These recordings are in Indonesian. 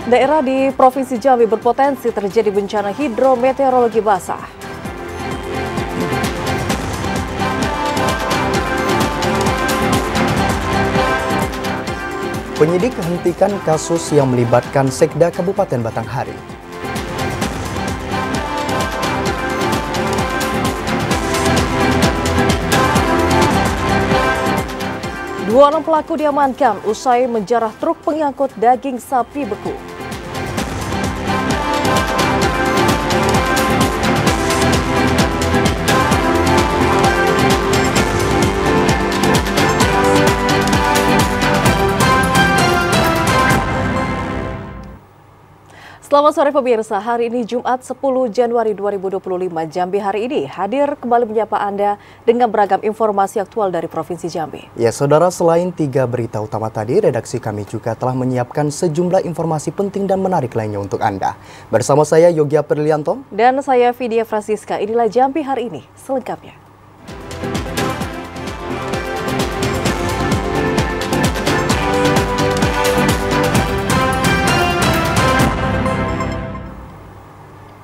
4 daerah di Provinsi Jambi berpotensi terjadi bencana hidrometeorologi basah. Penyidik hentikan kasus yang melibatkan Sekda Kabupaten Batanghari. Dua orang pelaku diamankan usai menjarah truk pengangkut daging sapi beku. Selamat sore pemirsa, hari ini Jumat 10 Januari 2025, Jambi hari ini hadir kembali menyapa Anda dengan beragam informasi aktual dari Provinsi Jambi. Ya saudara, selain 3 berita utama tadi, redaksi kami juga telah menyiapkan sejumlah informasi penting dan menarik lainnya untuk Anda. Bersama saya Yogi Aprilianto. Dan saya Vidya Francisca, inilah Jambi hari ini selengkapnya.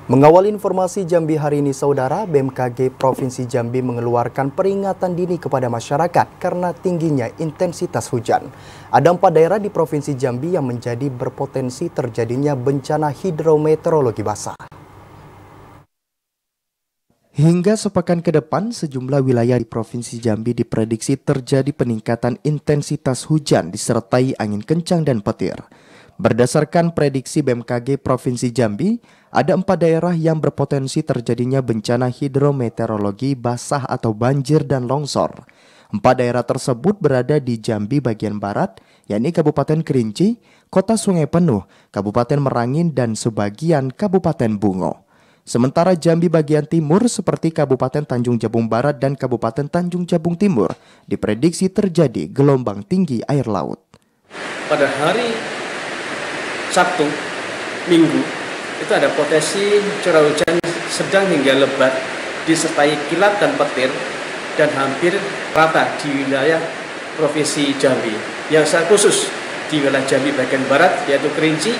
Mengawal informasi Jambi hari ini, saudara, BMKG Provinsi Jambi mengeluarkan peringatan dini kepada masyarakat karena tingginya intensitas hujan. Ada 4 daerah di Provinsi Jambi yang menjadi berpotensi terjadinya bencana hidrometeorologi basah. Hingga sepekan ke depan, sejumlah wilayah di Provinsi Jambi diprediksi terjadi peningkatan intensitas hujan disertai angin kencang dan petir. Berdasarkan prediksi BMKG Provinsi Jambi, ada 4 daerah yang berpotensi terjadinya bencana hidrometeorologi basah atau banjir dan longsor. 4 daerah tersebut berada di Jambi bagian barat, yakni Kabupaten Kerinci, Kota Sungai Penuh, Kabupaten Merangin, dan sebagian Kabupaten Bungo. Sementara Jambi bagian timur seperti Kabupaten Tanjung Jabung Barat dan Kabupaten Tanjung Jabung Timur diprediksi terjadi gelombang tinggi air laut. Pada hari Sabtu, Minggu, itu ada potensi curah hujan sedang hingga lebat disertai kilat dan petir dan hampir rata di wilayah Provinsi Jambi. Yang secara khusus di wilayah Jambi bagian barat yaitu Kerinci,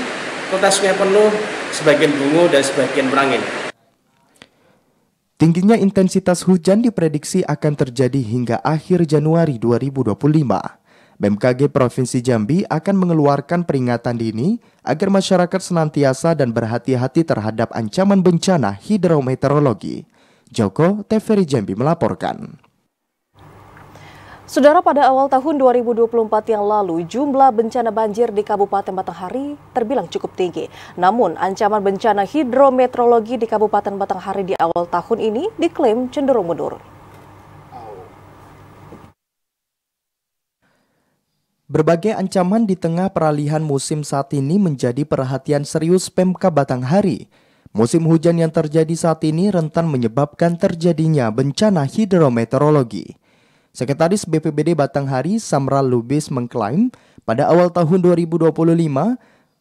Kota Sungai Penuh, sebagian Bungo dan sebagian Merangin. Tingginya intensitas hujan diprediksi akan terjadi hingga akhir Januari 2025. BMKG Provinsi Jambi akan mengeluarkan peringatan dini agar masyarakat senantiasa dan berhati-hati terhadap ancaman bencana hidrometeorologi. Joko, TVRI Jambi melaporkan. Saudara, pada awal tahun 2024 yang lalu, jumlah bencana banjir di Kabupaten Batanghari terbilang cukup tinggi. Namun, ancaman bencana hidrometeorologi di Kabupaten Batanghari di awal tahun ini diklaim cenderung menurun. Berbagai ancaman di tengah peralihan musim saat ini menjadi perhatian serius Pemkab Batanghari. Musim hujan yang terjadi saat ini rentan menyebabkan terjadinya bencana hidrometeorologi. Sekretaris BPBD Batanghari, Samral Lubis, mengklaim pada awal tahun 2025,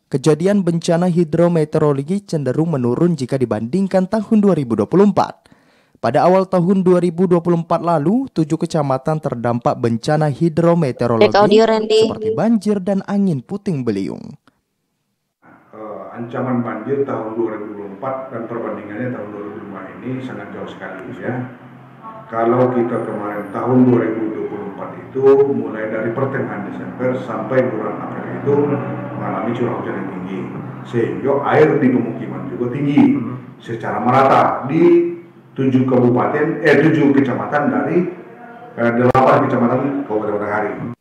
kejadian bencana hidrometeorologi cenderung menurun jika dibandingkan tahun 2024. Pada awal tahun 2024 lalu, 7 kecamatan terdampak bencana hidrometeorologi seperti banjir dan angin puting beliung. Ancaman banjir tahun 2024 dan perbandingannya tahun 2005 ini sangat jauh sekali ya. Kalau kita kemarin tahun 2024 itu mulai dari pertengahan Desember sampai bulan April itu mengalami curah hujan yang tinggi, sehingga air di pemukiman juga tinggi secara merata di 7 kecamatan dari 8 kecamatan Kabupaten Batanghari.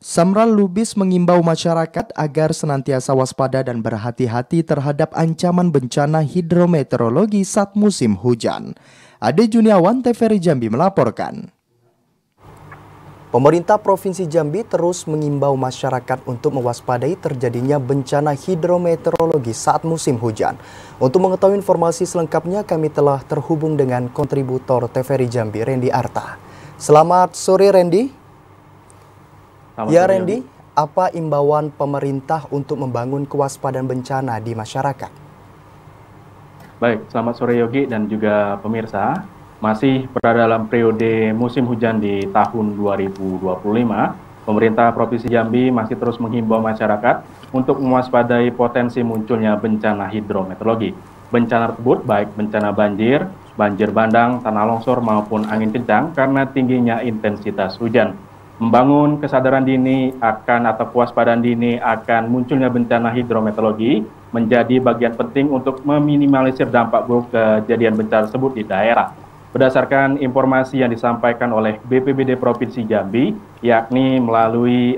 Samral Lubis mengimbau masyarakat agar senantiasa waspada dan berhati-hati terhadap ancaman bencana hidrometeorologi saat musim hujan. Ade Juniawan, TVRI Jambi melaporkan. Pemerintah Provinsi Jambi terus mengimbau masyarakat untuk mewaspadai terjadinya bencana hidrometeorologi saat musim hujan. Untuk mengetahui informasi selengkapnya, kami telah terhubung dengan kontributor TVRI Jambi, Randy Arta. Selamat sore, Randy. Ya, Randy, apa imbauan pemerintah untuk membangun kewaspadaan bencana di masyarakat? Baik, selamat sore Yogi dan juga pemirsa. Masih berada dalam periode musim hujan di tahun 2025, pemerintah Provinsi Jambi masih terus menghimbau masyarakat untuk mewaspadai potensi munculnya bencana hidrometeorologi. Bencana tersebut baik bencana banjir, banjir bandang, tanah longsor maupun angin kencang karena tingginya intensitas hujan. Membangun kesadaran dini atau kewaspadaan dini akan munculnya bencana hidrometeorologi menjadi bagian penting untuk meminimalisir dampak buruk kejadian bencana tersebut di daerah. Berdasarkan informasi yang disampaikan oleh BPBD Provinsi Jambi, yakni melalui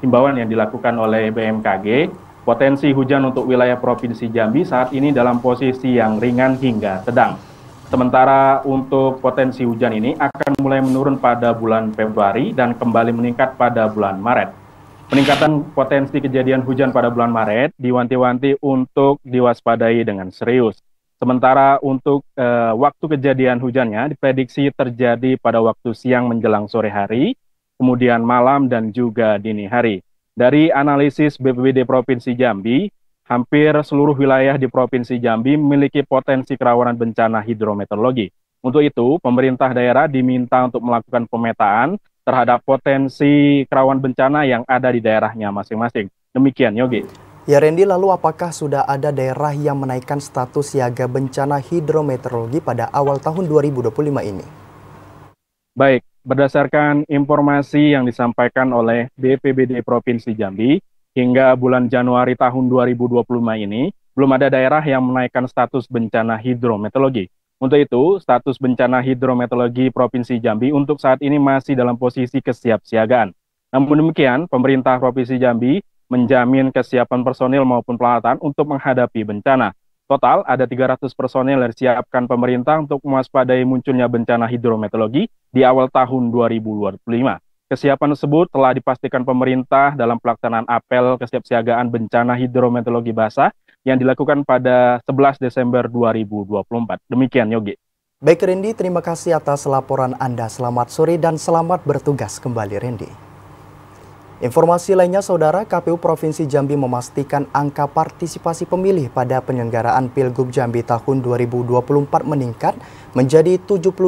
himbauan yang dilakukan oleh BMKG, potensi hujan untuk wilayah Provinsi Jambi saat ini dalam posisi yang ringan hingga sedang. Sementara untuk potensi hujan ini akan mulai menurun pada bulan Februari dan kembali meningkat pada bulan Maret. Peningkatan potensi kejadian hujan pada bulan Maret diwanti-wanti untuk diwaspadai dengan serius. Sementara untuk waktu kejadian hujannya diprediksi terjadi pada waktu siang menjelang sore hari, kemudian malam dan juga dini hari. Dari analisis BPBD Provinsi Jambi, hampir seluruh wilayah di Provinsi Jambi memiliki potensi kerawanan bencana hidrometeorologi. Untuk itu, pemerintah daerah diminta untuk melakukan pemetaan terhadap potensi kerawanan bencana yang ada di daerahnya masing-masing. Demikian, Yogi. Ya Randy, lalu apakah sudah ada daerah yang menaikkan status siaga bencana hidrometeorologi pada awal tahun 2025 ini? Baik, berdasarkan informasi yang disampaikan oleh BPBD Provinsi Jambi, hingga bulan Januari tahun 2025 ini, belum ada daerah yang menaikkan status bencana hidrometeorologi. Untuk itu, status bencana hidrometeorologi Provinsi Jambi untuk saat ini masih dalam posisi kesiapsiagaan. Namun demikian, pemerintah Provinsi Jambi menjamin kesiapan personil maupun peralatan untuk menghadapi bencana. Total ada 300 personil yang disiapkan pemerintah untuk mewaspadai munculnya bencana hidrometeorologi di awal tahun 2025. Kesiapan tersebut telah dipastikan pemerintah dalam pelaksanaan apel kesiapsiagaan bencana hidrometeorologi basah yang dilakukan pada 11 Desember 2024. Demikian, Yogi. Baik Randy, terima kasih atas laporan Anda. Selamat sore dan selamat bertugas kembali Randy. Informasi lainnya, Saudara, KPU Provinsi Jambi memastikan angka partisipasi pemilih pada penyelenggaraan Pilgub Jambi tahun 2024 meningkat menjadi 72%.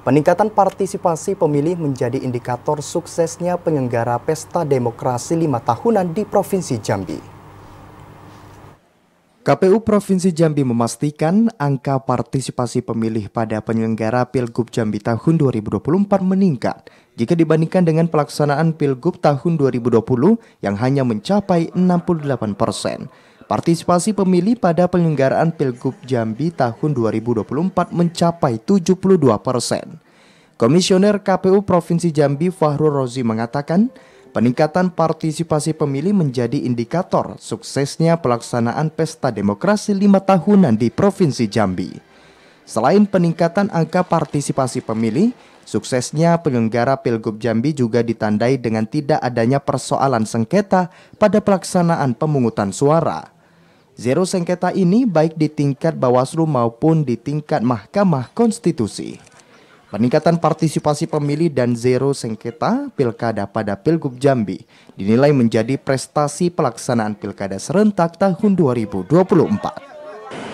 Peningkatan partisipasi pemilih menjadi indikator suksesnya penyelenggara pesta demokrasi 5 tahunan di Provinsi Jambi. KPU Provinsi Jambi memastikan angka partisipasi pemilih pada penyelenggara Pilgub Jambi tahun 2024 meningkat jika dibandingkan dengan pelaksanaan Pilgub tahun 2020 yang hanya mencapai 68%. Partisipasi pemilih pada penyelenggaraan Pilgub Jambi tahun 2024 mencapai 72%. Komisioner KPU Provinsi Jambi Fahrul Rozi mengatakan, peningkatan partisipasi pemilih menjadi indikator suksesnya pelaksanaan pesta demokrasi 5 tahunan di Provinsi Jambi. Selain peningkatan angka partisipasi pemilih, suksesnya penyelenggara Pilgub Jambi juga ditandai dengan tidak adanya persoalan sengketa pada pelaksanaan pemungutan suara. Zero sengketa ini baik di tingkat Bawaslu maupun di tingkat Mahkamah Konstitusi. Peningkatan partisipasi pemilih dan zero sengketa pilkada pada Pilgub Jambi dinilai menjadi prestasi pelaksanaan pilkada serentak tahun 2024.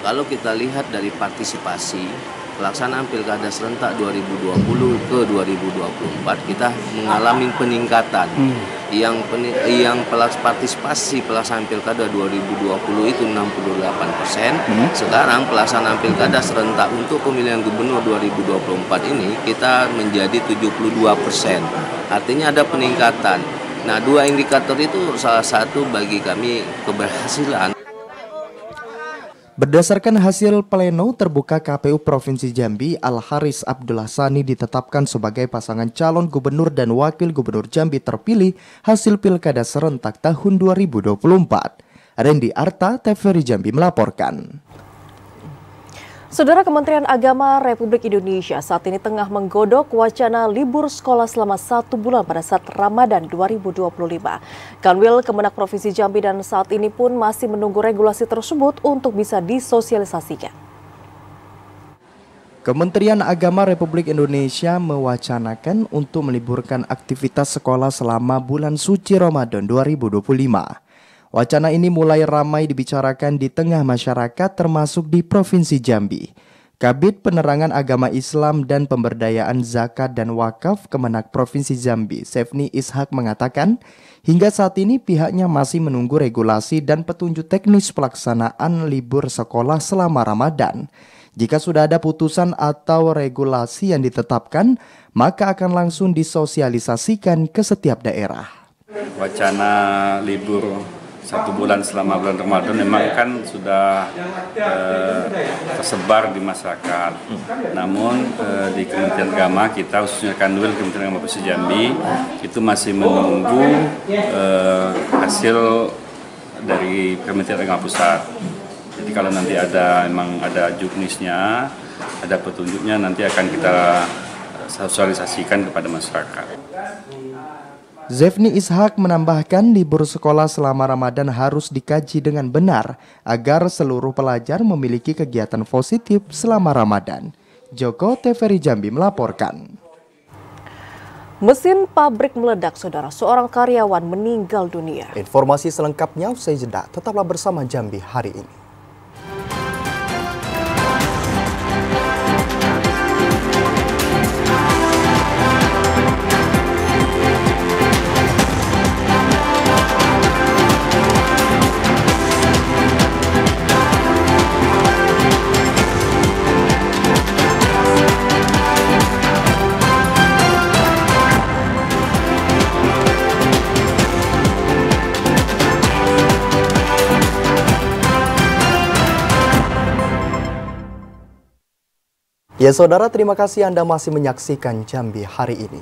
Kalau kita lihat dari partisipasi pelaksanaan pilkada serentak 2020 ke 2024, kita mengalami peningkatan. Yang partisipasi pelaksanaan pilkada 2020 itu 68%. Sekarang pelaksanaan pilkada serentak untuk pemilihan gubernur 2024 ini kita menjadi 72%. Artinya ada peningkatan. Nah, dua indikator itu salah satu bagi kami keberhasilan. Berdasarkan hasil pleno terbuka KPU Provinsi Jambi, Al-Haris Abdullah Sani ditetapkan sebagai pasangan calon gubernur dan wakil gubernur Jambi terpilih hasil pilkada serentak tahun 2024. Randy Arta, TVRI Jambi melaporkan. Saudara, Kementerian Agama Republik Indonesia saat ini tengah menggodok wacana libur sekolah selama 1 bulan pada saat Ramadan 2025. Kanwil Kemenak Provinsi Jambi dan saat ini pun masih menunggu regulasi tersebut untuk bisa disosialisasikan. Kementerian Agama Republik Indonesia mewacanakan untuk meliburkan aktivitas sekolah selama bulan suci Ramadan 2025. Wacana ini mulai ramai dibicarakan di tengah masyarakat termasuk di Provinsi Jambi. Kabid Penerangan Agama Islam dan Pemberdayaan Zakat dan Wakaf Kemenak Provinsi Jambi, Zefni Ishak mengatakan, hingga saat ini pihaknya masih menunggu regulasi dan petunjuk teknis pelaksanaan libur sekolah selama Ramadan. Jika sudah ada putusan atau regulasi yang ditetapkan, maka akan langsung disosialisasikan ke setiap daerah. Wacana libur 1 bulan selama bulan Ramadan memang kan sudah tersebar di masyarakat. Namun di Kementerian Agama kita, khususnya Kanwil Kementerian Agama Provinsi Jambi, itu masih menunggu hasil dari Kementerian Agama Pusat. Jadi kalau nanti memang ada juknisnya, ada petunjuknya, nanti akan kita sosialisasikan kepada masyarakat. Zefni Ishak menambahkan libur sekolah selama Ramadan harus dikaji dengan benar agar seluruh pelajar memiliki kegiatan positif selama Ramadan. Joko TVRI Jambi melaporkan. Mesin pabrik meledak, saudara. Seorang karyawan meninggal dunia. Informasi selengkapnya usai jeda. Tetaplah bersama Jambi hari ini. Ya saudara, terima kasih Anda masih menyaksikan Jambi hari ini.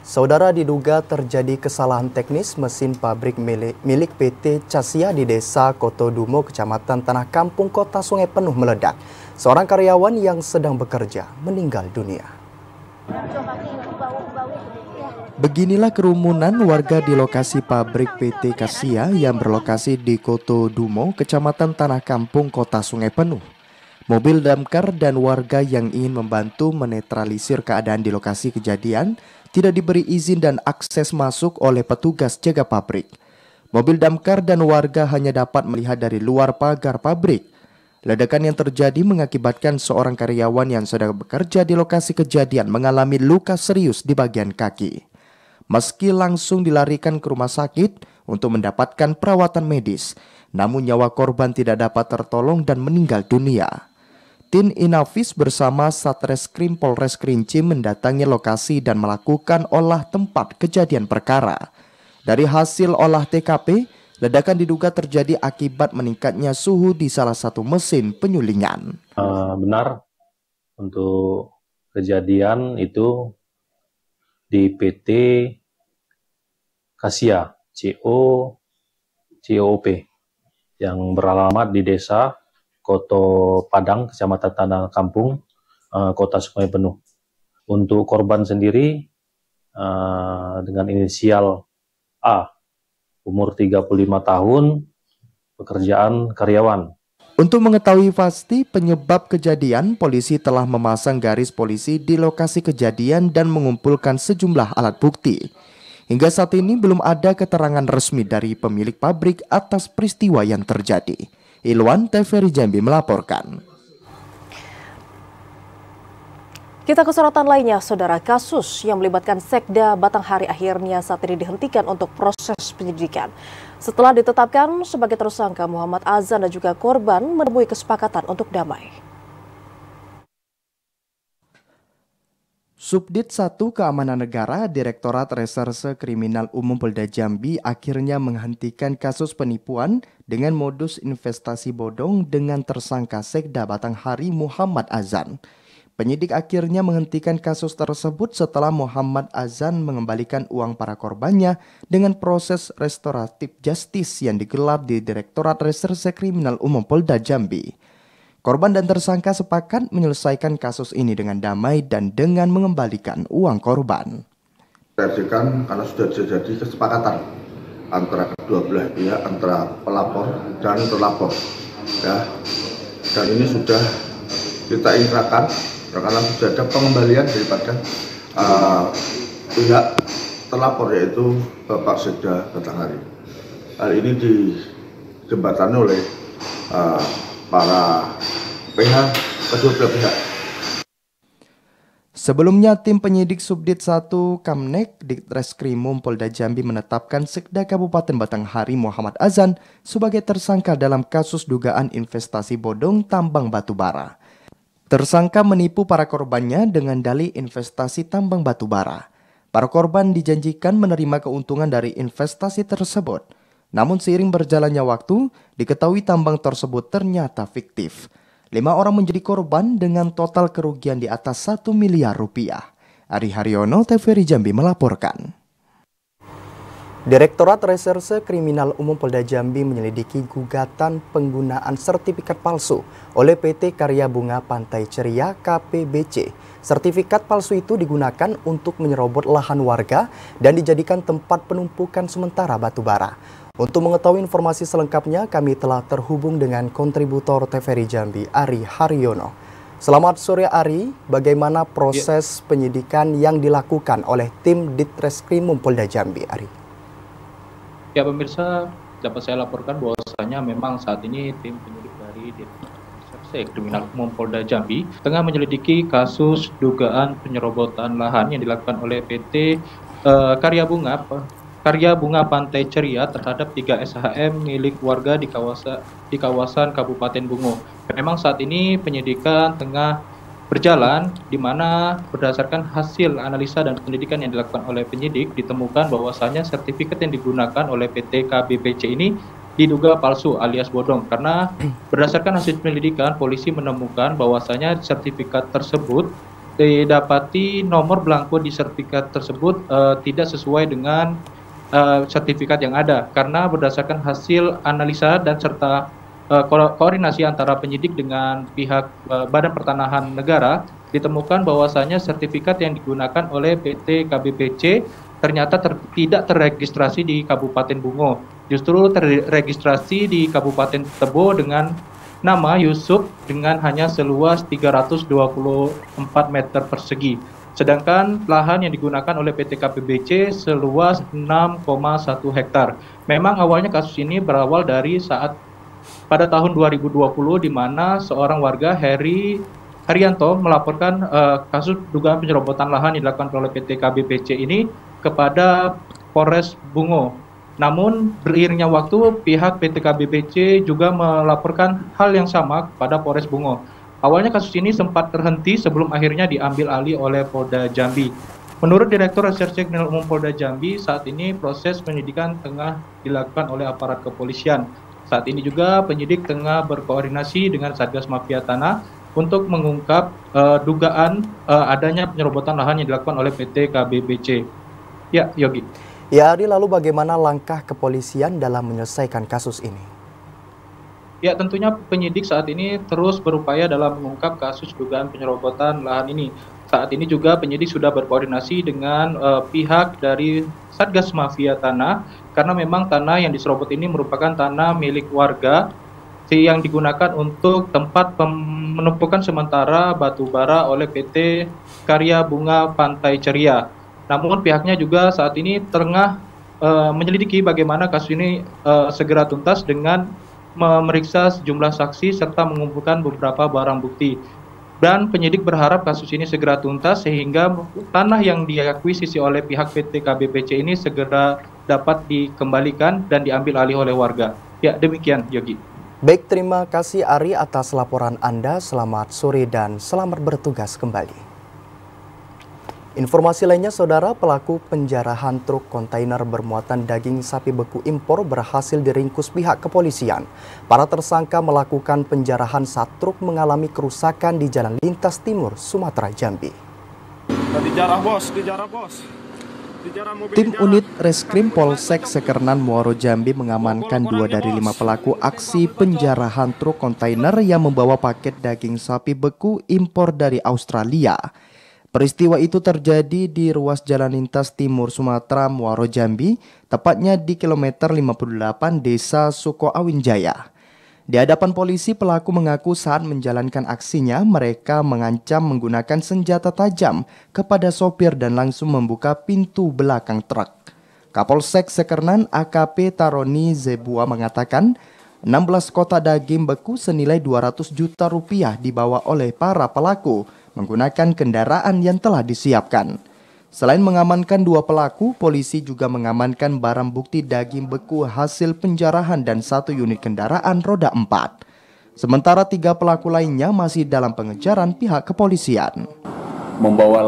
Saudara, diduga terjadi kesalahan teknis mesin pabrik milik PT Casia di Desa Kotodumo, Kecamatan Tanah Kampung, Kota Sungai Penuh meledak. Seorang karyawan yang sedang bekerja meninggal dunia. Beginilah kerumunan warga di lokasi pabrik PT Casia yang berlokasi di Kotodumo, Kecamatan Tanah Kampung, Kota Sungai Penuh. Mobil damkar dan warga yang ingin membantu menetralisir keadaan di lokasi kejadian tidak diberi izin dan akses masuk oleh petugas jaga pabrik. Mobil damkar dan warga hanya dapat melihat dari luar pagar pabrik. Ledakan yang terjadi mengakibatkan seorang karyawan yang sedang bekerja di lokasi kejadian mengalami luka serius di bagian kaki. Meski langsung dilarikan ke rumah sakit untuk mendapatkan perawatan medis, namun nyawa korban tidak dapat tertolong dan meninggal dunia. Tim Inavis bersama Satreskrim Polres Kerinci mendatangi lokasi dan melakukan olah tempat kejadian perkara. Dari hasil olah TKP, ledakan diduga terjadi akibat meningkatnya suhu di salah satu mesin penyulingan. Benar, untuk kejadian itu di PT Casia COOP yang beralamat di Desa Koto Padang, Kecamatan Tanah Kampung, Kota Sungai Penuh. Untuk korban sendiri dengan inisial A, umur 35 tahun, pekerjaan karyawan. Untuk mengetahui pasti penyebab kejadian, polisi telah memasang garis polisi di lokasi kejadian dan mengumpulkan sejumlah alat bukti. Hingga saat ini belum ada keterangan resmi dari pemilik pabrik atas peristiwa yang terjadi. Ilwan TVRI Jambi melaporkan. Kita ke sorotan lainnya, saudara. Kasus yang melibatkan Sekda Batanghari akhirnya saat ini dihentikan untuk proses penyidikan. Setelah ditetapkan sebagai tersangka, Muhammad Azan dan juga korban menemui kesepakatan untuk damai. Subdit 1 Keamanan Negara Direktorat Reserse Kriminal Umum Polda Jambi akhirnya menghentikan kasus penipuan dengan modus investasi bodong dengan tersangka Sekda Batanghari Muhammad Azan. Penyidik akhirnya menghentikan kasus tersebut setelah Muhammad Azan mengembalikan uang para korbannya dengan proses restoratif justice yang digelar di Direktorat Reserse Kriminal Umum Polda Jambi. Korban dan tersangka sepakat menyelesaikan kasus ini dengan damai dan dengan mengembalikan uang korban. Diadakan karena sudah terjadi kesepakatan antara kedua belah pihak, antara pelapor dan terlapor, ya. Dan ini sudah kita inkrahkan karena sudah ada pengembalian daripada pihak terlapor, yaitu Bapak Sekda Batanghari. Hal ini dijembatani oleh para pihak kedua belah pihak. Sebelumnya, tim penyidik Subdit 1 Kamnek Ditreskrimum Polda Jambi menetapkan Sekda Kabupaten Batanghari Muhammad Azan sebagai tersangka dalam kasus dugaan investasi bodong tambang batubara. Tersangka menipu para korbannya dengan dalih investasi tambang batubara. Para korban dijanjikan menerima keuntungan dari investasi tersebut. Namun seiring berjalannya waktu, diketahui tambang tersebut ternyata fiktif. 5 orang menjadi korban dengan total kerugian di atas 1 miliar rupiah. Ari Haryono, TVRI Jambi melaporkan. Direktorat Reserse Kriminal Umum Polda Jambi menyelidiki gugatan penggunaan sertifikat palsu oleh PT Karya Bunga Pantai Ceria KPBC. Sertifikat palsu itu digunakan untuk menyerobot lahan warga dan dijadikan tempat penumpukan sementara batubara. Untuk mengetahui informasi selengkapnya, kami telah terhubung dengan kontributor TVRI Jambi, Ari Haryono. Selamat sore Ari, bagaimana proses penyidikan yang dilakukan oleh tim Ditreskrimum Polda Jambi, Ari? Ya pemirsa, dapat saya laporkan bahwasanya memang saat ini tim penyidik dari Ditreskrimum Kriminal Umum Polda Jambi tengah menyelidiki kasus dugaan penyerobotan lahan yang dilakukan oleh PT Karya Bunga Pantai Ceria terhadap 3 SHM milik warga di kawasan Kabupaten Bungo. Memang saat ini penyidikan tengah berjalan, di mana berdasarkan hasil analisa dan pendidikan yang dilakukan oleh penyidik, ditemukan bahwasanya sertifikat yang digunakan oleh PT KBPC ini diduga palsu alias bodong. Karena berdasarkan hasil penyelidikan, polisi menemukan bahwasanya sertifikat tersebut didapati nomor belangko di sertifikat tersebut tidak sesuai dengan sertifikat yang ada. Karena berdasarkan hasil analisa dan serta koordinasi antara penyidik dengan pihak Badan Pertanahan Negara, ditemukan bahwasanya sertifikat yang digunakan oleh PT KBPC ternyata tidak terregistrasi di Kabupaten Bungo. Justru terregistrasi di Kabupaten Tebo dengan nama Yusuf dengan hanya seluas 324 meter persegi. Sedangkan lahan yang digunakan oleh PT KBPC seluas 6,1 hektar. Memang awalnya kasus ini berawal dari saat pada tahun 2020 di mana seorang warga Haryanto melaporkan kasus dugaan penyerobotan lahan yang dilakukan oleh PT KBPC ini kepada Polres Bungo. Namun beriringnya waktu pihak PT KBPC juga melaporkan hal yang sama kepada Polres Bungo. Awalnya kasus ini sempat terhenti sebelum akhirnya diambil alih oleh Polda Jambi. Menurut Direktur Reserse Kriminal Umum Polda Jambi, saat ini proses penyidikan tengah dilakukan oleh aparat kepolisian. Saat ini juga penyidik tengah berkoordinasi dengan Satgas Mafia Tanah untuk mengungkap dugaan adanya penyerobotan lahan yang dilakukan oleh PT KBPC. Ya, Yogi. Ya, Ari, lalu bagaimana langkah kepolisian dalam menyelesaikan kasus ini? Ya, tentunya penyidik saat ini terus berupaya dalam mengungkap kasus dugaan penyerobotan lahan ini. Saat ini juga penyidik sudah berkoordinasi dengan pihak dari Satgas Mafia Tanah, karena memang tanah yang diserobot ini merupakan tanah milik warga yang digunakan untuk tempat penumpukan sementara batu bara oleh PT Karya Bunga Pantai Ceria. Namun pihaknya juga saat ini tengah menyelidiki bagaimana kasus ini segera tuntas dengan memeriksa sejumlah saksi serta mengumpulkan beberapa barang bukti. Dan penyidik berharap kasus ini segera tuntas sehingga tanah yang diakuisisi oleh pihak PT KBPC ini segera dapat dikembalikan dan diambil alih oleh warga. Ya, demikian Yogi. Baik, terima kasih Ari atas laporan Anda. Selamat sore dan selamat bertugas kembali. Informasi lainnya, saudara, pelaku penjarahan truk kontainer bermuatan daging sapi beku impor berhasil diringkus pihak kepolisian. Para tersangka melakukan penjarahan saat truk mengalami kerusakan di Jalan Lintas Timur, Sumatera Jambi. Dijarah bos. Tim unit Reskrim Polsek Sekernan Muaro Jambi mengamankan 2 dari 5 pelaku aksi penjarahan truk kontainer yang membawa paket daging sapi beku impor dari Australia. Peristiwa itu terjadi di ruas Jalan Lintas Timur Sumatera Muaro Jambi, tepatnya di kilometer 58 Desa Sukoawin Jaya. Di hadapan polisi, pelaku mengaku saat menjalankan aksinya, mereka mengancam menggunakan senjata tajam kepada sopir dan langsung membuka pintu belakang truk. Kapolsek Sekernan AKP Taroni Zebua mengatakan, 16 kotak daging beku senilai 200 juta rupiah dibawa oleh para pelaku menggunakan kendaraan yang telah disiapkan. Selain mengamankan 2 pelaku, polisi juga mengamankan barang bukti daging beku hasil penjarahan dan 1 unit kendaraan roda 4. Sementara 3 pelaku lainnya masih dalam pengejaran pihak kepolisian. Membawa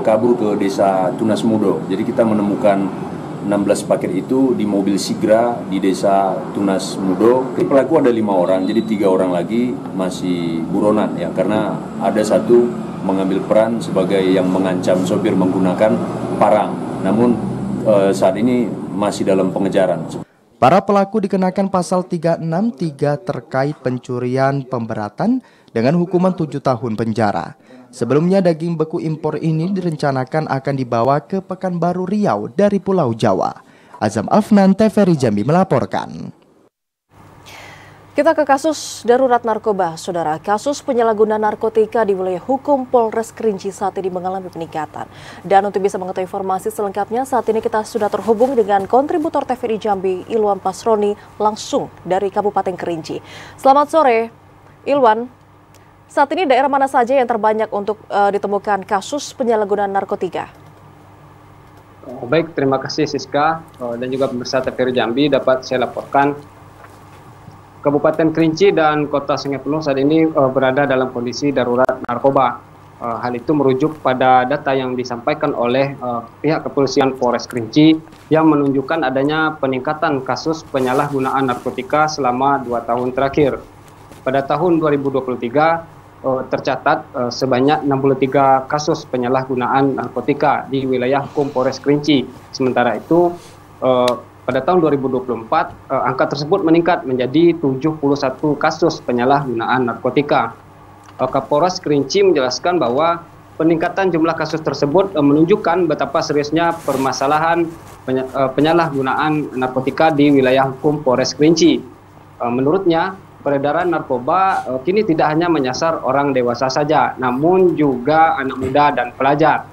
kabur ke desa Tunas Mudo. Jadi kita menemukan 16 paket itu di mobil Sigra di desa Tunas Mudo. Pelaku ada 5 orang, jadi 3 orang lagi masih buronan ya, karena ada 1 mengambil peran sebagai yang mengancam sopir menggunakan parang. Namun saat ini masih dalam pengejaran. Para pelaku dikenakan pasal 363 terkait pencurian pemberatan dengan hukuman 7 tahun penjara. Sebelumnya daging beku impor ini direncanakan akan dibawa ke Pekanbaru Riau dari Pulau Jawa. Azam Afnan, TVRI Jambi melaporkan. Kita ke kasus darurat narkoba, Saudara. Kasus penyalahgunaan narkotika di wilayah hukum Polres Kerinci saat ini mengalami peningkatan. Dan untuk bisa mengetahui informasi selengkapnya, saat ini kita sudah terhubung dengan kontributor TVRI Jambi, Ilwan Pasroni, langsung dari Kabupaten Kerinci. Selamat sore, Ilwan. Saat ini daerah mana saja yang terbanyak untuk ditemukan kasus penyalahgunaan narkotika? Baik, terima kasih Siska dan juga pemirsa TVRI Jambi. Dapat saya laporkan, Kabupaten Kerinci dan Kota Sungai Penuh saat ini berada dalam kondisi darurat narkoba. Hal itu merujuk pada data yang disampaikan oleh pihak kepolisian Polres Kerinci yang menunjukkan adanya peningkatan kasus penyalahgunaan narkotika selama 2 tahun terakhir. Pada tahun 2023, tercatat sebanyak 63 kasus penyalahgunaan narkotika di wilayah hukum Polres Kerinci. Sementara itu, pada tahun 2024, angka tersebut meningkat menjadi 71 kasus penyalahgunaan narkotika. Kapolres Kerinci menjelaskan bahwa peningkatan jumlah kasus tersebut menunjukkan betapa seriusnya permasalahan penyalahgunaan narkotika di wilayah hukum Polres Kerinci. Menurutnya, peredaran narkoba kini tidak hanya menyasar orang dewasa saja, namun juga anak muda dan pelajar.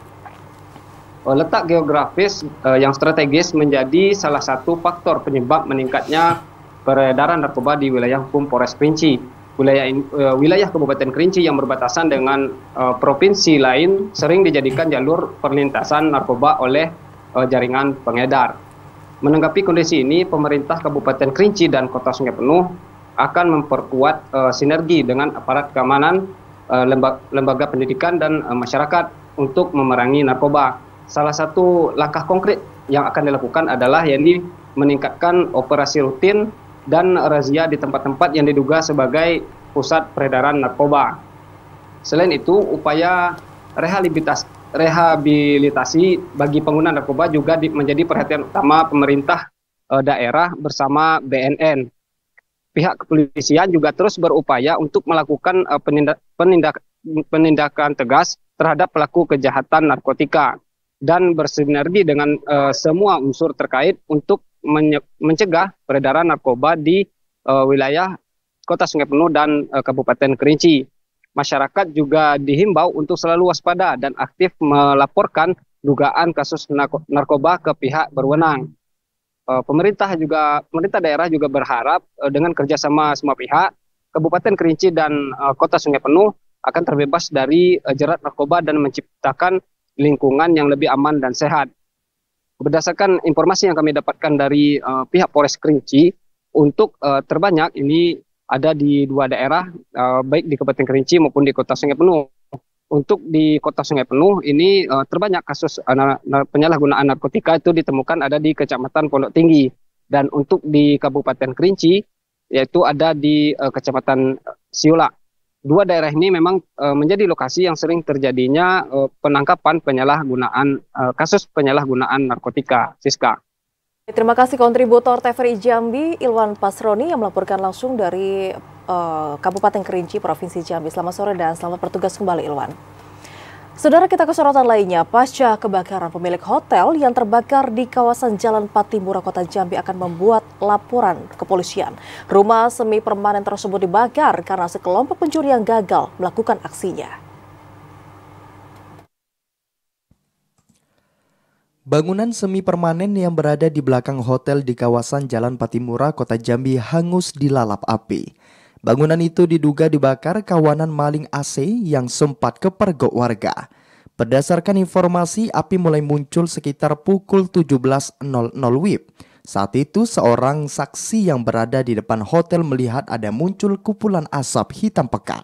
Letak geografis yang strategis menjadi salah satu faktor penyebab meningkatnya peredaran narkoba di wilayah hukum Polres Kerinci. Wilayah Kabupaten Kerinci yang berbatasan dengan provinsi lain sering dijadikan jalur perlintasan narkoba oleh jaringan pengedar. Menanggapi kondisi ini, pemerintah Kabupaten Kerinci dan Kota Sungai Penuh akan memperkuat sinergi dengan aparat keamanan, lembaga pendidikan dan masyarakat untuk memerangi narkoba. Salah satu langkah konkret yang akan dilakukan adalah yakni meningkatkan operasi rutin dan razia di tempat-tempat yang diduga sebagai pusat peredaran narkoba. Selain itu, upaya rehabilitasi bagi pengguna narkoba juga menjadi perhatian utama pemerintah daerah bersama BNN. Pihak kepolisian juga terus berupaya untuk melakukan penindakan tegas terhadap pelaku kejahatan narkotika dan bersinergi dengan semua unsur terkait untuk mencegah peredaran narkoba di wilayah Kota Sungai Penuh dan Kabupaten Kerinci. Masyarakat juga dihimbau untuk selalu waspada dan aktif melaporkan dugaan kasus narkoba ke pihak berwenang. Pemerintah daerah juga berharap dengan kerjasama semua pihak, Kabupaten Kerinci dan Kota Sungai Penuh akan terbebas dari jerat narkoba dan menciptakan lingkungan yang lebih aman dan sehat. Berdasarkan informasi yang kami dapatkan dari pihak Polres Kerinci, untuk terbanyak ini ada di 2 daerah, baik di Kabupaten Kerinci maupun di Kota Sungai Penuh. Untuk di Kota Sungai Penuh ini terbanyak kasus penyalahgunaan narkotika itu ditemukan ada di Kecamatan Pondok Tinggi, dan untuk di Kabupaten Kerinci yaitu ada di Kecamatan Siulak. 2 daerah ini memang menjadi lokasi yang sering terjadinya penangkapan kasus penyalahgunaan narkotika. Siska. Terima kasih kontributor TVRI Jambi, Ilwan Pasroni yang melaporkan langsung dari Kabupaten Kerinci, Provinsi Jambi. Selamat sore dan selamat bertugas kembali, Ilwan. Saudara, kita ke sorotan lainnya. Pasca kebakaran, pemilik hotel yang terbakar di kawasan Jalan Patimura, Kota Jambi akan membuat laporan kepolisian. Rumah semi permanen tersebut dibakar karena sekelompok pencuri yang gagal melakukan aksinya. Bangunan semi permanen yang berada di belakang hotel di kawasan Jalan Patimura, Kota Jambi hangus dilalap api. Bangunan itu diduga dibakar kawanan maling AC yang sempat kepergok warga. Berdasarkan informasi, api mulai muncul sekitar pukul 17.00 WIB. Saat itu seorang saksi yang berada di depan hotel melihat ada muncul kumpulan asap hitam pekat.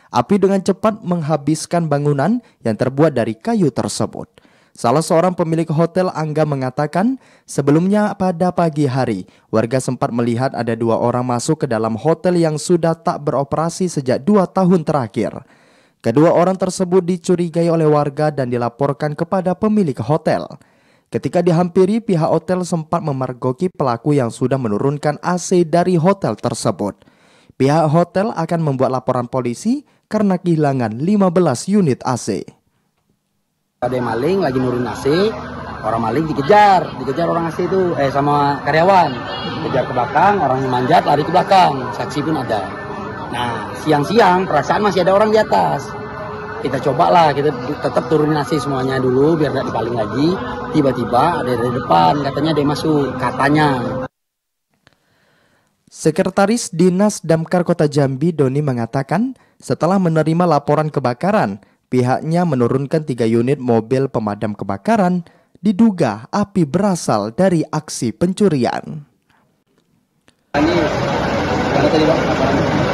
Api dengan cepat menghabiskan bangunan yang terbuat dari kayu tersebut. Salah seorang pemilik hotel Angga mengatakan, sebelumnya pada pagi hari, warga sempat melihat ada 2 orang masuk ke dalam hotel yang sudah tak beroperasi sejak 2 tahun terakhir. Kedua orang tersebut dicurigai oleh warga dan dilaporkan kepada pemilik hotel. Ketika dihampiri, pihak hotel sempat memergoki pelaku yang sudah menurunkan AC dari hotel tersebut. Pihak hotel akan membuat laporan polisi karena kehilangan 15 unit AC. Ada yang maling lagi nurunin AC, orang maling dikejar orang AC itu sama karyawan, kejar ke belakang, orang yang manjat lari ke belakang, saksi pun ada. Nah siang-siang perasaan masih ada orang di atas, kita cobalah, kita tetap turunin AC semuanya dulu biar tidak dipaling lagi. Tiba-tiba ada dari depan, katanya ada yang masuk, katanya. Sekretaris Dinas Damkar Kota Jambi Doni mengatakan, setelah menerima laporan kebakaran, pihaknya menurunkan 3 unit mobil pemadam kebakaran, diduga api berasal dari aksi pencurian.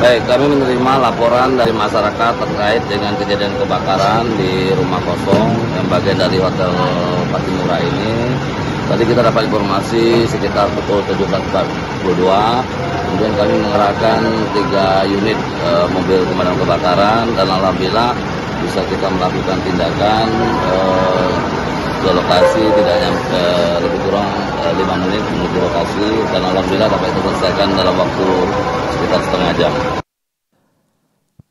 Baik, kami menerima laporan dari masyarakat terkait dengan kejadian kebakaran di rumah kosong yang bagian dari Hotel Patimura ini. Tadi kita dapat informasi sekitar pukul 17.42, kemudian kami mengerahkan 3 unit mobil pemadam kebakaran dan alhamdulillah bisa kita melakukan tindakan ke lokasi tidak nyampe lebih kurang 5 menit menuju lokasi dan alhamdulillah dapat diselesaikan dalam waktu sekitar setengah jam.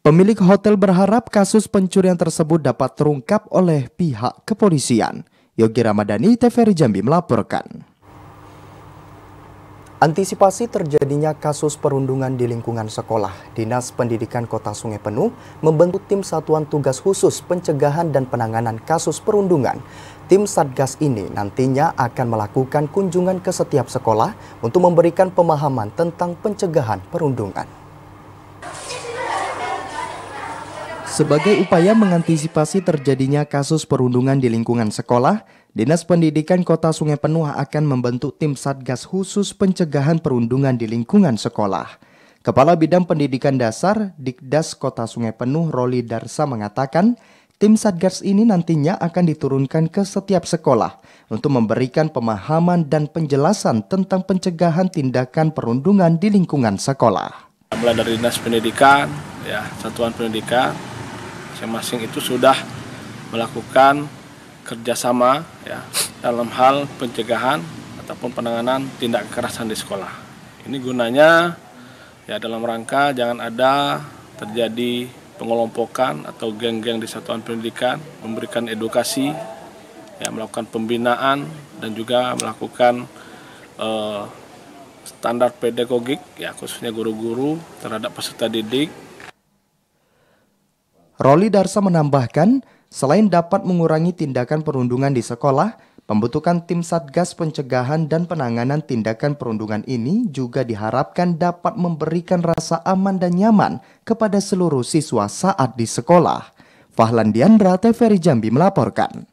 Pemilik hotel berharap kasus pencurian tersebut dapat terungkap oleh pihak kepolisian. Yogi Ramadhani, TVRI Jambi melaporkan. Antisipasi terjadinya kasus perundungan di lingkungan sekolah, Dinas Pendidikan Kota Sungai Penuh membentuk tim Satuan Tugas Khusus Pencegahan dan Penanganan Kasus Perundungan. Tim Satgas ini nantinya akan melakukan kunjungan ke setiap sekolah untuk memberikan pemahaman tentang pencegahan perundungan. Sebagai upaya mengantisipasi terjadinya kasus perundungan di lingkungan sekolah, Dinas Pendidikan Kota Sungai Penuh akan membentuk tim Satgas Khusus Pencegahan Perundungan di lingkungan sekolah. Kepala Bidang Pendidikan Dasar Dikdas Kota Sungai Penuh Roli Darsa mengatakan, tim Satgas ini nantinya akan diturunkan ke setiap sekolah untuk memberikan pemahaman dan penjelasan tentang pencegahan tindakan perundungan di lingkungan sekolah. Mulai dari Dinas Pendidikan, Satuan Pendidikan, masing-masing itu sudah melakukan kerjasama dalam hal pencegahan ataupun penanganan tindak kekerasan di sekolah. Ini gunanya dalam rangka jangan ada terjadi pengelompokan atau geng-geng di satuan pendidikan, memberikan edukasi, melakukan pembinaan dan juga melakukan standar pedagogik khususnya guru-guru terhadap peserta didik. Roli Darsa menambahkan, selain dapat mengurangi tindakan perundungan di sekolah, pembentukan tim Satgas Pencegahan dan Penanganan Tindakan Perundungan ini juga diharapkan dapat memberikan rasa aman dan nyaman kepada seluruh siswa saat di sekolah. Fahlan Diandra, TVRI Jambi melaporkan.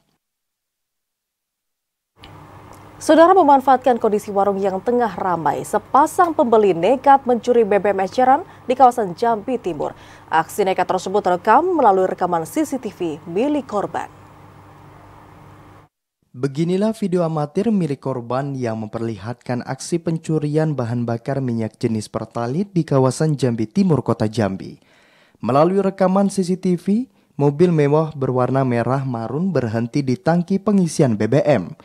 Saudara memanfaatkan kondisi warung yang tengah ramai, sepasang pembeli nekat mencuri BBM eceran di kawasan Jambi Timur. Aksi nekat tersebut terekam melalui rekaman CCTV milik korban. Beginilah video amatir milik korban yang memperlihatkan aksi pencurian bahan bakar minyak jenis Pertalite di kawasan Jambi Timur, Kota Jambi. Melalui rekaman CCTV, mobil mewah berwarna merah marun berhenti di tangki pengisian BBM.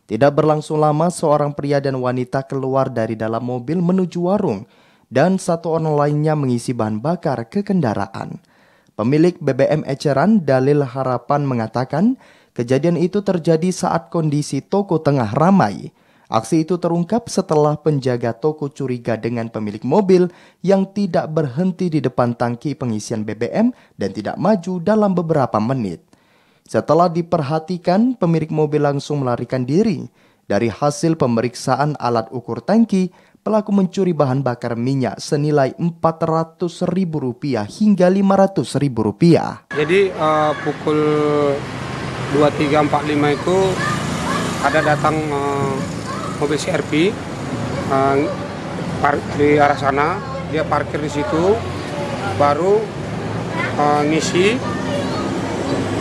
Tidak berlangsung lama, seorang pria dan wanita keluar dari dalam mobil menuju warung dan satu orang lainnya mengisi bahan bakar ke kendaraan. Pemilik BBM eceran Dalil Harapan mengatakan kejadian itu terjadi saat kondisi toko tengah ramai. Aksi itu terungkap setelah penjaga toko curiga dengan pemilik mobil yang tidak berhenti di depan tangki pengisian BBM dan tidak maju dalam beberapa menit. Setelah diperhatikan, pemilik mobil langsung melarikan diri. Dari hasil pemeriksaan alat ukur tangki, pelaku mencuri bahan bakar minyak senilai Rp400.000 hingga Rp500.000. Jadi pukul 23.45 itu ada datang mobil CRP di arah sana, dia parkir di situ, baru ngisi,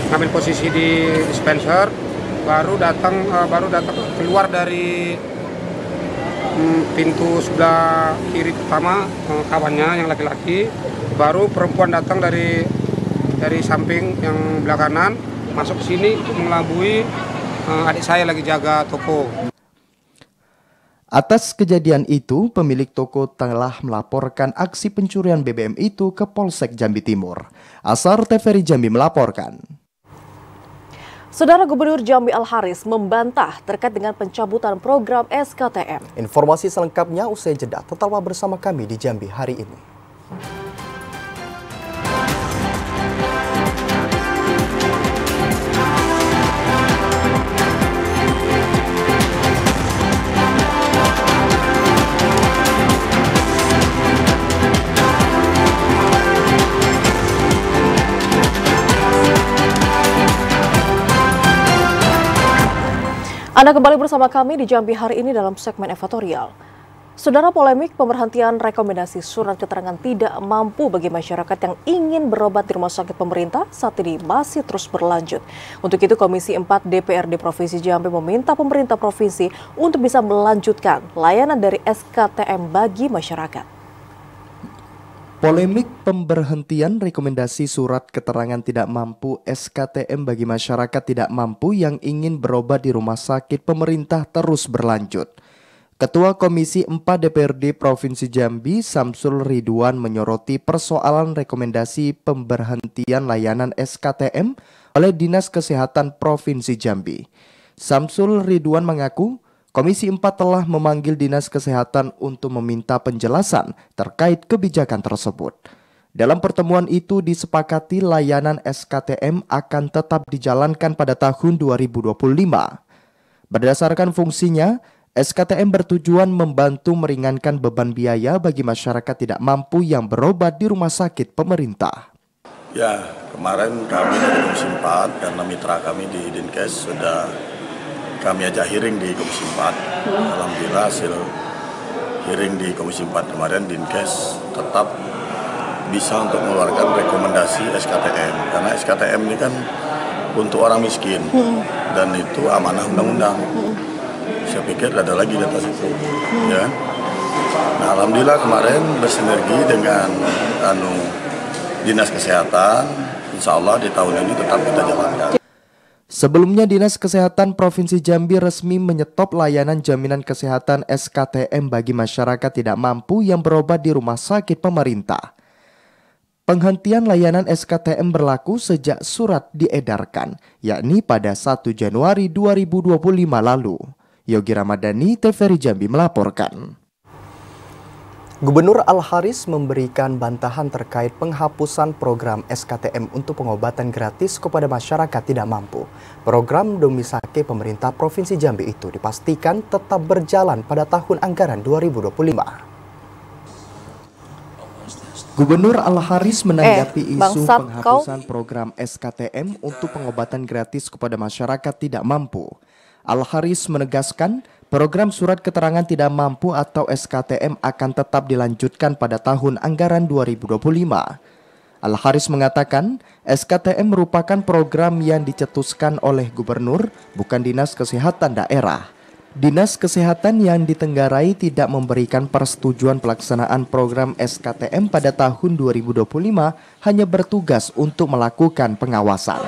ngambil posisi di dispenser, baru datang keluar dari pintu sebelah kiri pertama kawannya yang laki-laki, baru perempuan datang dari samping yang belah kanan masuk ke sini untuk mengelabui adik saya lagi jaga toko. Atas kejadian itu, pemilik toko telah melaporkan aksi pencurian BBM itu ke Polsek Jambi Timur. Asar TVRI Jambi melaporkan. Saudara Gubernur Jambi Al-Haris membantah terkait dengan pencabutan program SKTM. Informasi selengkapnya usai jeda. Tetaplah bersama kami di Jambi hari ini. Anda kembali bersama kami di Jambi hari ini dalam segmen editorial. Saudara, polemik pemberhentian rekomendasi surat keterangan tidak mampu bagi masyarakat yang ingin berobat di rumah sakit pemerintah saat ini masih terus berlanjut. Untuk itu, Komisi 4 DPRD Provinsi Jambi meminta pemerintah provinsi untuk bisa melanjutkan layanan dari SKTM bagi masyarakat. Polemik pemberhentian rekomendasi surat keterangan tidak mampu SKTM bagi masyarakat tidak mampu yang ingin berobat di rumah sakit pemerintah terus berlanjut. Ketua Komisi 4 DPRD Provinsi Jambi, Samsul Ridwan, menyoroti persoalan rekomendasi pemberhentian layanan SKTM oleh Dinas Kesehatan Provinsi Jambi. Samsul Ridwan mengaku Komisi 4 telah memanggil Dinas Kesehatan untuk meminta penjelasan terkait kebijakan tersebut. Dalam pertemuan itu disepakati layanan SKTM akan tetap dijalankan pada tahun 2025. Berdasarkan fungsinya, SKTM bertujuan membantu meringankan beban biaya bagi masyarakat tidak mampu yang berobat di rumah sakit pemerintah. Ya, kemarin kami dari Komisi 4 karena mitra kami di Dinkes sudah kami ajak hearing di Komisi 4. Alhamdulillah hasil hearing di Komisi 4 kemarin Dinkes tetap bisa untuk mengeluarkan rekomendasi SKTM. Karena SKTM ini kan untuk orang miskin dan itu amanah undang-undang. Saya pikir ada lagi di atas itu. Ya. Nah, alhamdulillah kemarin bersinergi dengan Dinas Kesehatan, insya Allah di tahun ini tetap kita jalankan. Sebelumnya, Dinas Kesehatan Provinsi Jambi resmi menyetop layanan jaminan kesehatan SKTM bagi masyarakat tidak mampu yang berobat di rumah sakit pemerintah. Penghentian layanan SKTM berlaku sejak surat diedarkan, yakni pada 1 Januari 2025 lalu. Yogi Ramadhani, TVRI Jambi melaporkan. Gubernur Al-Haris memberikan bantahan terkait penghapusan program SKTM untuk pengobatan gratis kepada masyarakat tidak mampu. Program Domisake pemerintah Provinsi Jambi itu dipastikan tetap berjalan pada tahun anggaran 2025. Gubernur Al-Haris menanggapi isu penghapusan program SKTM untuk pengobatan gratis kepada masyarakat tidak mampu. Al-Haris menegaskan program surat keterangan tidak mampu atau SKTM akan tetap dilanjutkan pada tahun anggaran 2025. Al-Haris mengatakan SKTM merupakan program yang dicetuskan oleh gubernur, bukan Dinas Kesehatan daerah. Dinas Kesehatan yang ditenggarai tidak memberikan persetujuan pelaksanaan program SKTM pada tahun 2025, hanya bertugas untuk melakukan pengawasan.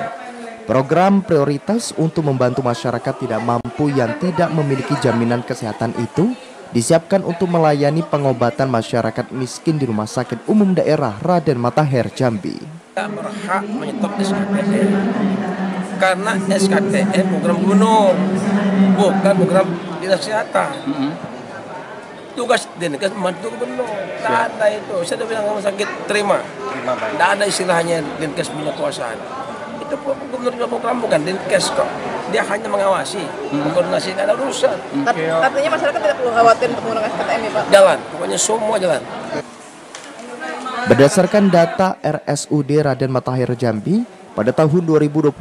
Program prioritas untuk membantu masyarakat tidak mampu yang tidak memiliki jaminan kesehatan itu disiapkan untuk melayani pengobatan masyarakat miskin di Rumah Sakit Umum Daerah Raden Matahir, Jambi. Kita berhak menyetop SKTM karena SKTM program gubernur, bukan program Dinas Kesehatan. Tugas Dinkes membantu gubernur, tidak ada itu. Saya sudah bilang rumah sakit terima, tidak ada istilahnya Dinkes punya kekuasaan. itu gubernur program bukan Dinkes kok. Dia hanya mengawasi, koordinasi, nggak ada urusan. Artinya masyarakat tidak perlu khawatir untuk menggunakan SKTM ya Pak? Jalan, pokoknya semua jalan. Berdasarkan data RSUD Raden Matahir Jambi, pada tahun 2024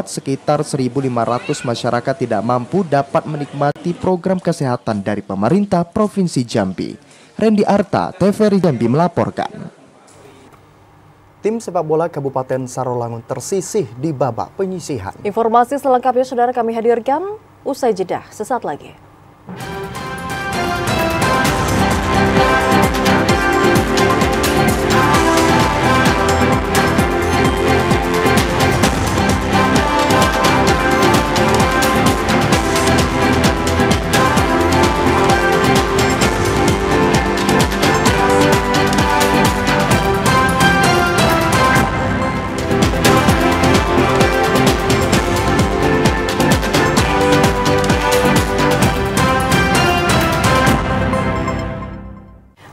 sekitar 1.500 masyarakat tidak mampu dapat menikmati program kesehatan dari pemerintah Provinsi Jambi. Randy Arta, TVRI Jambi melaporkan. Tim sepak bola Kabupaten Sarolangun tersisih di babak penyisihan. Informasi selengkapnya saudara kami hadirkan usai jeda sesaat lagi.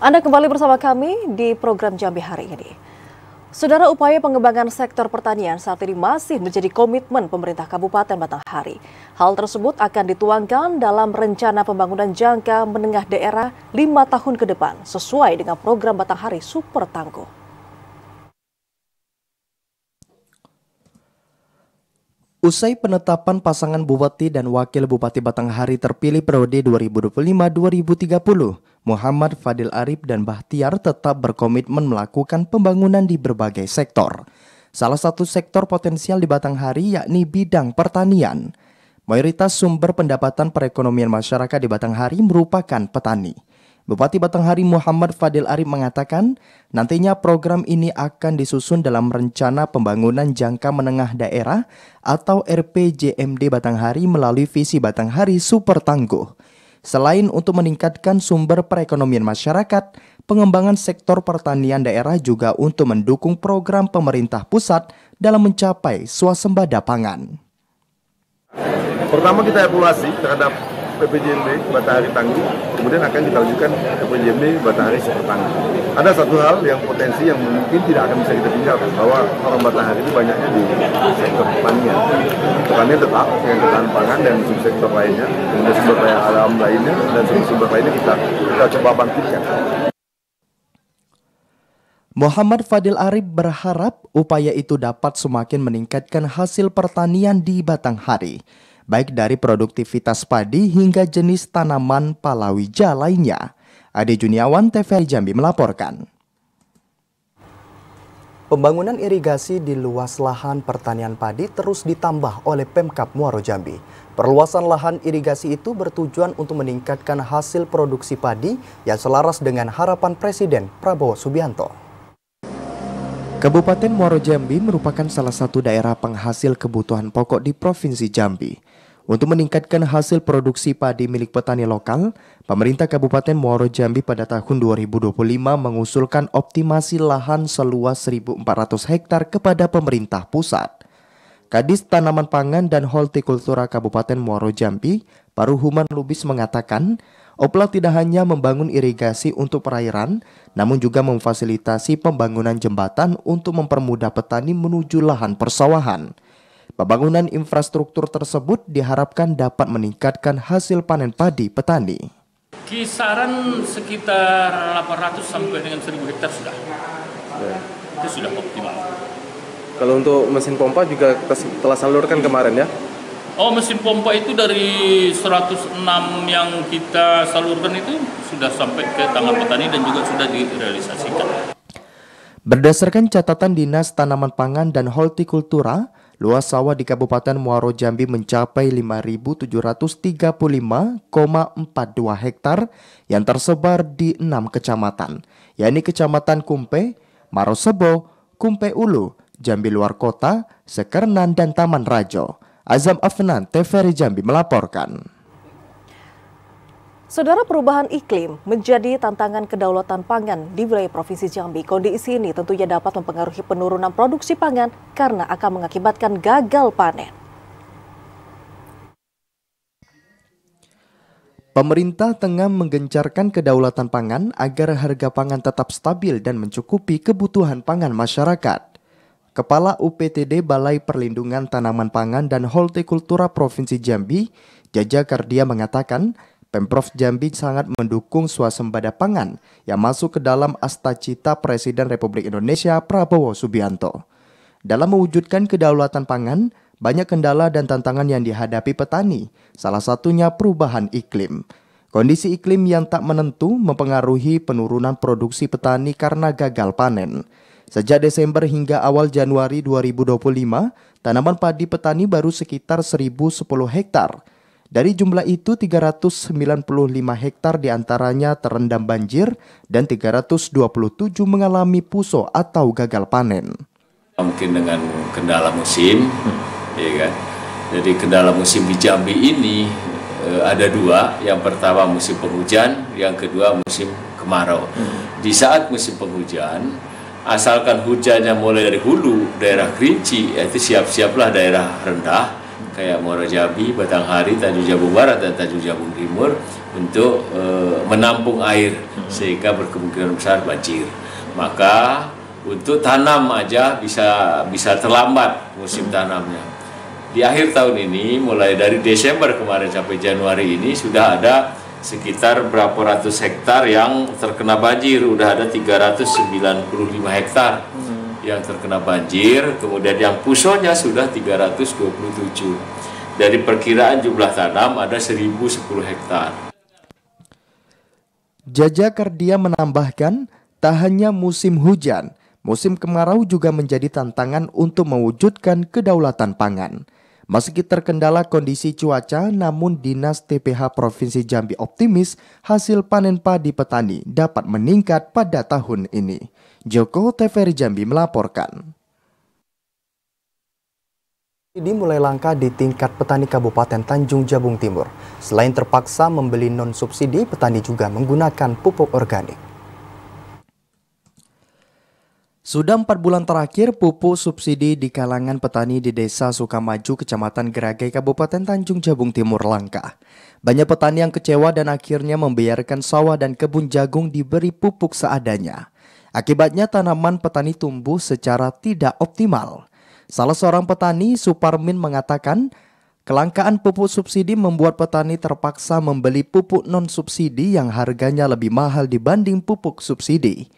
Anda kembali bersama kami di program Jambi hari ini. Saudara, upaya pengembangan sektor pertanian saat ini masih menjadi komitmen pemerintah Kabupaten Batanghari. Hal tersebut akan dituangkan dalam rencana pembangunan jangka menengah daerah 5 tahun ke depan sesuai dengan program Batanghari Super Tangguh. Usai penetapan pasangan Bupati dan Wakil Bupati Batanghari terpilih periode 2025-2030, Muhammad Fadil Arif dan Bahtiar tetap berkomitmen melakukan pembangunan di berbagai sektor. Salah satu sektor potensial di Batanghari yakni bidang pertanian. Mayoritas sumber pendapatan perekonomian masyarakat di Batanghari merupakan petani. Bupati Batanghari Muhammad Fadil Arif mengatakan, nantinya program ini akan disusun dalam rencana pembangunan jangka menengah daerah atau RPJMD Batanghari melalui visi Batanghari Super Tangguh. Selain untuk meningkatkan sumber perekonomian masyarakat, pengembangan sektor pertanian daerah juga untuk mendukung program pemerintah pusat dalam mencapai swasembada pangan. Pertama kita evaluasi terhadap PPJMD Batanghari Tangguh, kemudian akan kita lanjutkan PPJMD Batanghari Super Tangguh. Ada satu hal yang potensi yang mungkin tidak akan bisa kita tinggalkan, bahwa orang Batanghari itu banyaknya di sektor pertanian. Pertanian tetap dengan ketahanan pangan dan subsektor lainnya, kemudian sumber daya alam lainnya dan sumber lainnya kita coba bangkitkan. Muhammad Fadil Arif berharap upaya itu dapat semakin meningkatkan hasil pertanian di Batanghari, baik dari produktivitas padi hingga jenis tanaman palawija lainnya. Ade Juniawan, TVRI Jambi melaporkan. Pembangunan irigasi di luas lahan pertanian padi terus ditambah oleh Pemkab Muaro Jambi. Perluasan lahan irigasi itu bertujuan untuk meningkatkan hasil produksi padi yang selaras dengan harapan Presiden Prabowo Subianto. Kabupaten Muaro Jambi merupakan salah satu daerah penghasil kebutuhan pokok di Provinsi Jambi. Untuk meningkatkan hasil produksi padi milik petani lokal, pemerintah Kabupaten Muaro Jambi pada tahun 2025 mengusulkan optimasi lahan seluas 1.400 hektar kepada pemerintah pusat. Kadis Tanaman Pangan dan Hortikultura Kabupaten Muaro Jambi, Paruhuman Lubis mengatakan, Opla tidak hanya membangun irigasi untuk perairan, namun juga memfasilitasi pembangunan jembatan untuk mempermudah petani menuju lahan persawahan. Pembangunan infrastruktur tersebut diharapkan dapat meningkatkan hasil panen padi petani. Kisaran sekitar 800 sampai dengan 1.000 hektar sudah. Itu sudah optimal. Kalau untuk mesin pompa juga telah salurkan kemarin ya? Oh, mesin pompa itu dari 106 yang kita salurkan itu sudah sampai ke tangan petani dan juga sudah direalisasikan. Berdasarkan catatan Dinas Tanaman Pangan dan Hortikultura, luas sawah di Kabupaten Muaro Jambi mencapai 5.735,42 hektar yang tersebar di 6 kecamatan, yakni Kecamatan Kumpe, Marosebo, Kumpe Ulu, Jambi Luar Kota, Sekernan, dan Taman Rajo. Azam Afnan, TVRI Jambi melaporkan. Saudara, perubahan iklim menjadi tantangan kedaulatan pangan di wilayah Provinsi Jambi. Kondisi ini tentunya dapat mempengaruhi penurunan produksi pangan karena akan mengakibatkan gagal panen. Pemerintah tengah menggencarkan kedaulatan pangan agar harga pangan tetap stabil dan mencukupi kebutuhan pangan masyarakat. Kepala UPTD Balai Perlindungan Tanaman Pangan dan Hortikultura Provinsi Jambi, Jaja Kardia mengatakan, Pemprov Jambi sangat mendukung swasembada pangan yang masuk ke dalam astacita Presiden Republik Indonesia Prabowo Subianto. Dalam mewujudkan kedaulatan pangan, banyak kendala dan tantangan yang dihadapi petani, salah satunya perubahan iklim. Kondisi iklim yang tak menentu mempengaruhi penurunan produksi petani karena gagal panen. Sejak Desember hingga awal Januari 2025, tanaman padi petani baru sekitar 1.010 hektar. Dari jumlah itu, 395 hektar diantaranya terendam banjir dan 327 mengalami puso atau gagal panen. Mungkin dengan kendala musim, ya kan. Jadi kendala musim di Jambi ini ada dua. Yang pertama musim penghujan, yang kedua musim kemarau. Di saat musim penghujan, asalkan hujannya mulai dari hulu, daerah Kerinci, itu siap-siaplah daerah rendah, kayak Muara Jambi, Batanghari, Tanjung Jabung Barat, dan Tanjung Jabung Timur untuk menampung air sehingga berkemungkinan besar banjir. Maka untuk tanam aja bisa terlambat musim tanamnya. Di akhir tahun ini, mulai dari Desember kemarin sampai Januari ini sudah ada sekitar berapa ratus hektar yang terkena banjir. Udah ada 395 hektar yang terkena banjir, kemudian yang pusonya sudah 327. Dari perkiraan jumlah tanam ada 1.010 hektar. Jaja Kardia menambahkan, tak hanya musim hujan, musim kemarau juga menjadi tantangan untuk mewujudkan kedaulatan pangan. Meski terkendala kondisi cuaca, namun Dinas TPH Provinsi Jambi optimis hasil panen padi petani dapat meningkat pada tahun ini. Joko TVRI Jambi melaporkan. Ini mulai langka di tingkat petani Kabupaten Tanjung Jabung Timur. Selain terpaksa membeli non-subsidi, petani juga menggunakan pupuk organik. Sudah 4 bulan terakhir, pupuk subsidi di kalangan petani di Desa Sukamaju, Kecamatan Geragai, Kabupaten Tanjung Jabung Timur langka. Banyak petani yang kecewa dan akhirnya membiarkan sawah dan kebun jagung diberi pupuk seadanya. Akibatnya tanaman petani tumbuh secara tidak optimal. Salah seorang petani, Suparmin, mengatakan kelangkaan pupuk subsidi membuat petani terpaksa membeli pupuk non-subsidi yang harganya lebih mahal dibanding pupuk subsidi.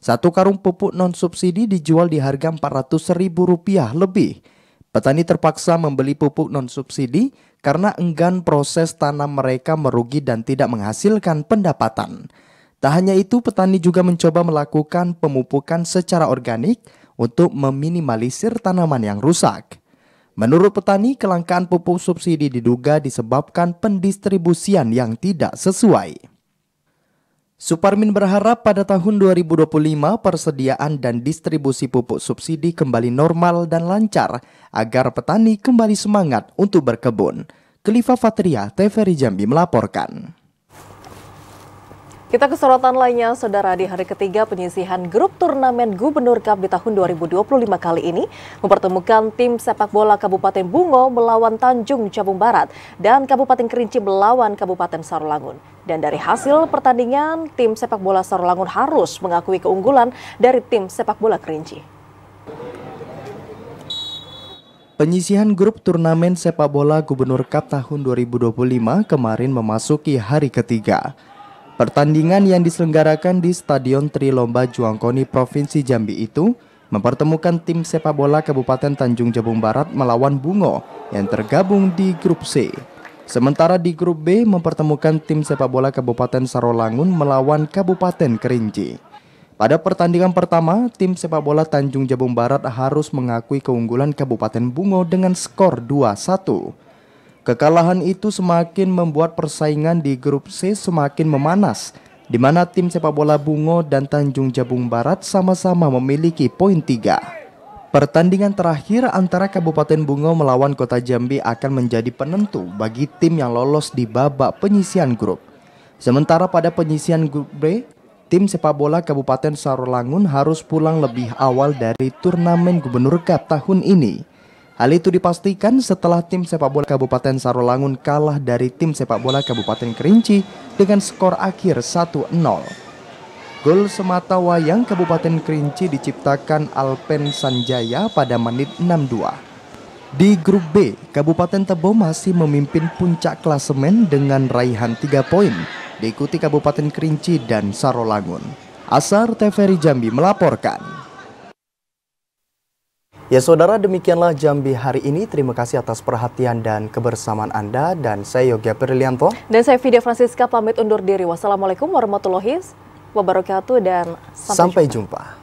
Satu karung pupuk non-subsidi dijual di harga Rp400.000 lebih. Petani terpaksa membeli pupuk non-subsidi karena enggan proses tanam mereka merugi dan tidak menghasilkan pendapatan. Tak hanya itu, petani juga mencoba melakukan pemupukan secara organik untuk meminimalisir tanaman yang rusak. Menurut petani, kelangkaan pupuk subsidi diduga disebabkan pendistribusian yang tidak sesuai. Suparmin berharap pada tahun 2025 persediaan dan distribusi pupuk subsidi kembali normal dan lancar agar petani kembali semangat untuk berkebun. Khalifa Fatria, TVRI Jambi melaporkan. Kita ke sorotan lainnya, saudara. Di hari ketiga penyisihan grup turnamen Gubernur Cup di tahun 2025 kali ini mempertemukan tim sepak bola Kabupaten Bungo melawan Tanjung Jabung Barat dan Kabupaten Kerinci melawan Kabupaten Sarolangun. Dan dari hasil pertandingan, tim sepak bola Sarolangun harus mengakui keunggulan dari tim sepak bola Kerinci. Penyisihan grup turnamen sepak bola Gubernur Cup tahun 2025 kemarin memasuki hari ketiga. Pertandingan yang diselenggarakan di Stadion Trilomba Juangkoni Provinsi Jambi itu mempertemukan tim sepak bola Kabupaten Tanjung Jabung Barat melawan Bungo yang tergabung di grup C. Sementara di grup B mempertemukan tim sepak bola Kabupaten Sarolangun melawan Kabupaten Kerinci. Pada pertandingan pertama, tim sepak bola Tanjung Jabung Barat harus mengakui keunggulan Kabupaten Bungo dengan skor 2-1. Kekalahan itu semakin membuat persaingan di grup C semakin memanas, di mana tim sepak bola Bungo dan Tanjung Jabung Barat sama-sama memiliki poin 3. Pertandingan terakhir antara Kabupaten Bungo melawan Kota Jambi akan menjadi penentu bagi tim yang lolos di babak penyisihan grup. Sementara pada penyisihan grup B, tim sepak bola Kabupaten Sarolangun harus pulang lebih awal dari turnamen Gubernur Cup tahun ini. Hal itu dipastikan setelah tim sepak bola Kabupaten Sarolangun kalah dari tim sepak bola Kabupaten Kerinci dengan skor akhir 1-0. Gol semata wayang Kabupaten Kerinci diciptakan Alpen Sanjaya pada menit 62. Di grup B, Kabupaten Tebo masih memimpin puncak klasemen dengan raihan 3 poin, diikuti Kabupaten Kerinci dan Sarolangun. Asar TVRI Jambi melaporkan. Ya saudara, demikianlah Jambi hari ini. Terima kasih atas perhatian dan kebersamaan Anda. Dan saya Yoga Perlianto. Dan saya Vidya Francisca pamit undur diri. Wassalamualaikum warahmatullahi wabarakatuh dan sampai jumpa.